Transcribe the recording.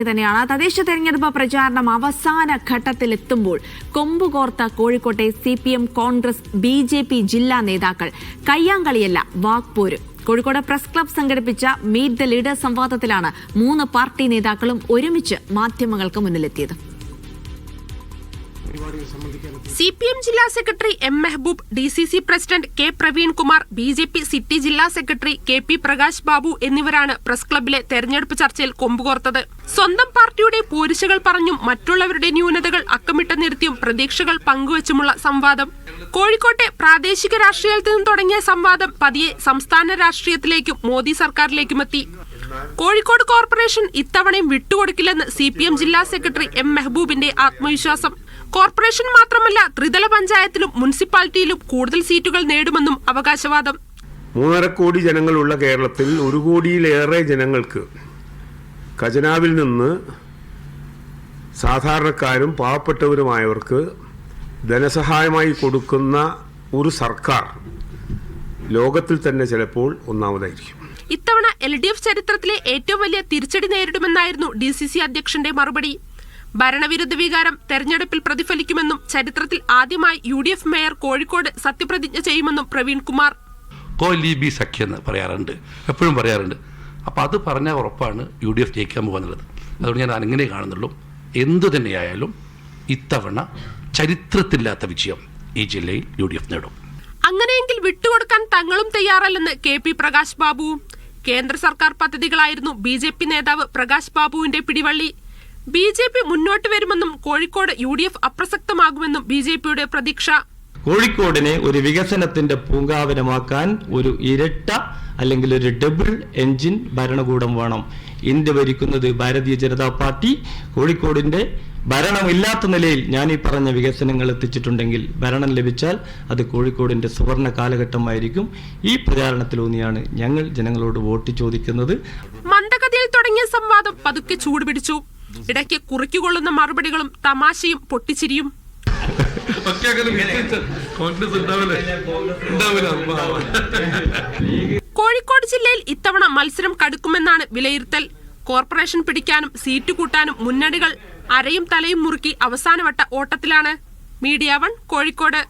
തന്നെയാണ് തദ്ദേശ തെരഞ്ഞെടുപ്പ് പ്രചാരണം അവസാന ഘട്ടത്തിലെത്തുമ്പോൾ കൊമ്പുകോർത്ത കോഴിക്കോട്ടെ CPM കോൺഗ്രസ് BJP ജില്ലാ നേതാക്കൾ കയ്യാങ്കളിയല്ല വാക്പോര്. കോഴിക്കോട് പ്രസ് ക്ലബ് സംഘടിപ്പിച്ച മീറ്റ് ദ ലീഡർ സംവാദത്തിലാണ് 3 പാർട്ടി നേതാക്കളും ഒരുമിച്ച് മാധ്യമങ്ങൾക്ക് മുന്നിലെത്തിയത്. CPM ജില്ലാ secretary M Mehboob, DCC president K Praveen Kumar, BJP city ജില്ലാ സെക്രട്ടറി KP പ്രകാശ് ബാബു എന്നിവരാണ് പ്രസ് ക്ലബിലെ തെരഞ്ഞെടുപ്പ് ചർച്ചയിൽ കൊമ്പുകോർത്തത്. സ്വന്തം പാർട്ടിയുടെ പോരിശകൾ പറഞ്ഞും മറ്റുള്ളവരുടെ ന്യൂനതകൾ അക്കമിട്ട് നിർത്തിയും പ്രതീക്ഷകൾ പങ്കുവച്ചുമുള്ള സംവാദം. കോഴിക്കോട്ടെ പ്രാദേശിക രാഷ്ട്രീയത്തിൽ നിന്ന് തുടങ്ങിയ സംവാദം പതിയെ സംസ്ഥാന രാഷ്ട്രീയത്തിലേക്കും മോദി സർക്കാരിലേക്കുമെത്തി. കോഴിക്കോട് കോർപ്പറേഷൻ ഇത്തവണയും വിട്ടുകൊടുക്കില്ലെന്ന് CPM ജില്ലാ സെക്രട്ടറി M മെഹബൂബിന്റെ ആത്മവിശ്വാസം. കോർപ്പറേഷൻ മാത്രമല്ല, ത്രിതല പഞ്ചായത്തിലും മുനിസിപ്പാലിറ്റിയിലും കൂടുതൽ സീറ്റുകൾ നേടുമെന്നും അവകാശവാദം. 3.5 കോടി ജനങ്ങളുള്ള കേരളത്തിൽ 1 കോടിയിലേറെ ജനങ്ങൾക്ക് ഖജനാവിൽ നിന്ന് സാധാരണക്കാരും പാവപ്പെട്ടവരുമായവർക്ക് ധനസഹായമായി കൊടുക്കുന്ന ഒരു സർക്കാർ ലോകത്തിൽ തന്നെ ചിലപ്പോൾ ഒന്നാമതായിരിക്കും. ഇത്തവണ LDF ചരിത്രത്തിലെ ഏറ്റവും വലിയ തിരിച്ചടി നേരിടുമെന്നായിരുന്നു DCC അധ്യക്ഷന്റെ മറുപടി. ഭരണവിരുദ്ധ വികാരം തെരഞ്ഞെടുപ്പിൽ പ്രതിഫലിക്കുമെന്നും ചരിത്രത്തിൽ ആദ്യമായി UDF മേയർ കോഴിക്കോട് സത്യപ്രതിജ്ഞ ചെയ്യുമെന്നും പ്രവീൺ കുമാർ. കോലീബി സഖ്യം പറയാറുണ്ട്, എപ്പോഴും പറയാറുണ്ട്. അപ്പോൾ അത് പറഞ്ഞ ഉറപ്പാണ് UDF ജയിക്കാൻ പോകുന്നത്. അതുകൊണ്ട് ഞാൻ അങ്ങനെ കാണുന്നുള്ളൂ. എന്തു തന്നെയായാലും ഇത്തവണ ചരിത്രത്തില്ലാത്ത വിജയം ഈ ജില്ലയിൽ UDF നേടും. അങ്ങനെയെങ്കിൽ വിട്ടുകൊടുക്കാൻ തങ്ങളും തയ്യാറല്ലെന്ന് KP പ്രകാശ് ബാബുവും. കേന്ദ്ര സർക്കാർ പദ്ധതികളായിരുന്നു BJP നേതാവ് പ്രകാശ് ബാബുവിന്റെ പിടിവള്ളി. BJP മുന്നോട്ട് വരുമെന്നും കോഴിക്കോട് UDF അപ്രസക്തമാകുമെന്നും BJPയുടെ പ്രതീക്ഷ. കോഴിക്കോടിനെ ഒരു വികസനത്തിന്റെ പൂങ്കാവനമാക്കാൻ ഒരു ഇരട്ട അല്ലെങ്കിൽ ഒരു ഡബിൾ എൻജിൻ ഭരണകൂടം വേണം. ഇന്ത്യ ഭരിക്കുന്നത് ഭാരതീയ ജനതാ പാർട്ടി. കോഴിക്കോടിന്റെ ഭരണമില്ലാത്ത നിലയിൽ ഞാൻ ഈ പറഞ്ഞ വികസനങ്ങൾ എത്തിച്ചിട്ടുണ്ടെങ്കിൽ ഭരണം ലഭിച്ചാൽ അത് കോഴിക്കോടിന്റെ സുവർണ കാലഘട്ടമായിരിക്കും. ഈ പ്രചാരണത്തിലൂന്നിയാണ് ഞങ്ങൾ ജനങ്ങളോട് വോട്ട് ചോദിക്കുന്നത്. മന്ദഗതിയിൽ തുടങ്ങിയ സംവാദം പതുക്കെ ചൂടുപിടിച്ചു. ഇടയ്ക്ക് കുറിക്കുകൊള്ളുന്ന മറുപടികളും തമാശയും പൊട്ടിച്ചിരിയും. കോഴിക്കോട് ജില്ലയിൽ ഇത്തവണ മത്സരം കടുക്കുമെന്നാണ് വിലയിരുത്തൽ. കോർപ്പറേഷൻ പിടിക്കാനും സീറ്റ് കൂട്ടാനും മുന്നണികൾ അരയും തലയും മുറുക്കി അവസാനവട്ട ഓട്ടത്തിലാണ്. മീഡിയ 1 കോഴിക്കോട്.